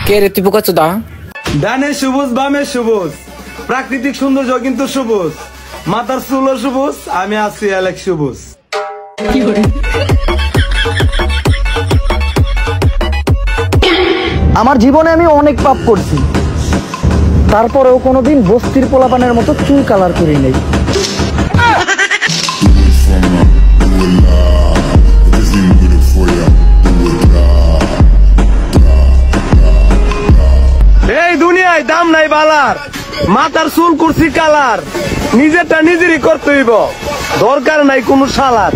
কে রে তুই পোকা চোদা? ডানে সবুজ বামে সবুজ, প্রাকৃতিক সৌন্দর্য কিন্তু সবুজ, মাথার চুলও সবুজ, আমি আছি অ্যালেক সবুজ। আমার জীবনে আমি অনেক পাপ করছি, তারপরেও কোনোদিন বস্তির পোলাপানের মতো চুল কালার করি নাই। এই দুনিয়ায় দাম নাই বালার, মাথার চুল করছি কালার, নিজেরটা নিজেরই করতে হইব, দরকার নাই কোনো শালার।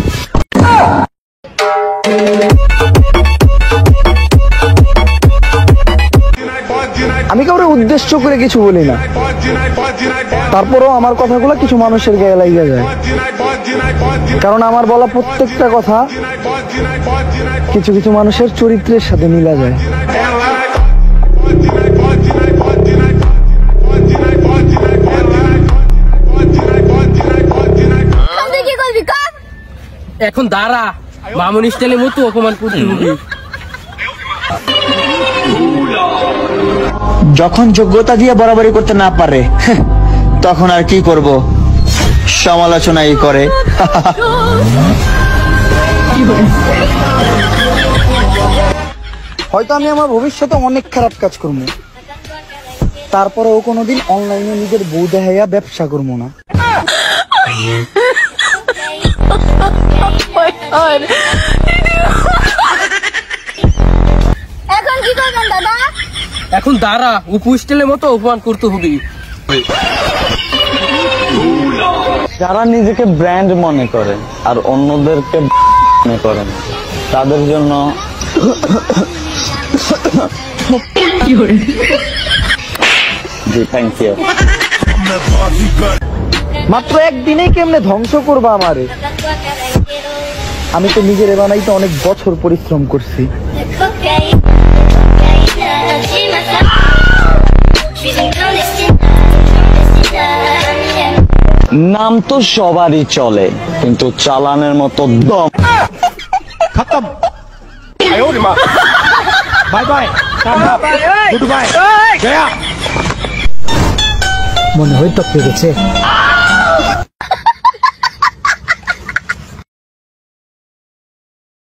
আমি কাউরে উদ্দেশ্য করে কিছু বলি না, তারপরেও আমার কথাগুলো কিছু মানুষের গায়ে লাগিয়ে যায়, কারণ আমার বলা প্রত্যেকটা কথা কিছু কিছু মানুষের চরিত্রের সাথে মিলা যায়। এখন দাঁড়া, মামুনি স্টাইলের মতো অপমান করতে হবে। যখন যোগ্যতা দিয়ে বরাবরি করতে না পারে তখন আর কি করব, সমালোচনাই করে। হয়তো আমি আমার ভবিষ্যতে অনেক খারাপ কাজ করবো, তারপরেও কোনোদিন অনলাইনে নিজের বউ দেখাইয়া ব্যবসা করবো না। এখন কি করবেন দাদা? এখন দাঁড়া, উপু স্টাইলের মতো অপমান করতে হবে। যারা নিজেকে ব্র্যান্ড মনে করে আর অন্যদেরকে মনে করে না, তাদের জন্য জি থ্যাংক ইউ। মাত্র একদিনেই কেমনে ধ্বংস করবা আমারে? আমি তো নিজের বানাইতে অনেক বছর পরিশ্রম করছি। নাম তো সবারই চলে, কিন্তু চালানের মতো দম খতম। Bye bye, good bye, Gaya. মনে হয় তো পেরেছে।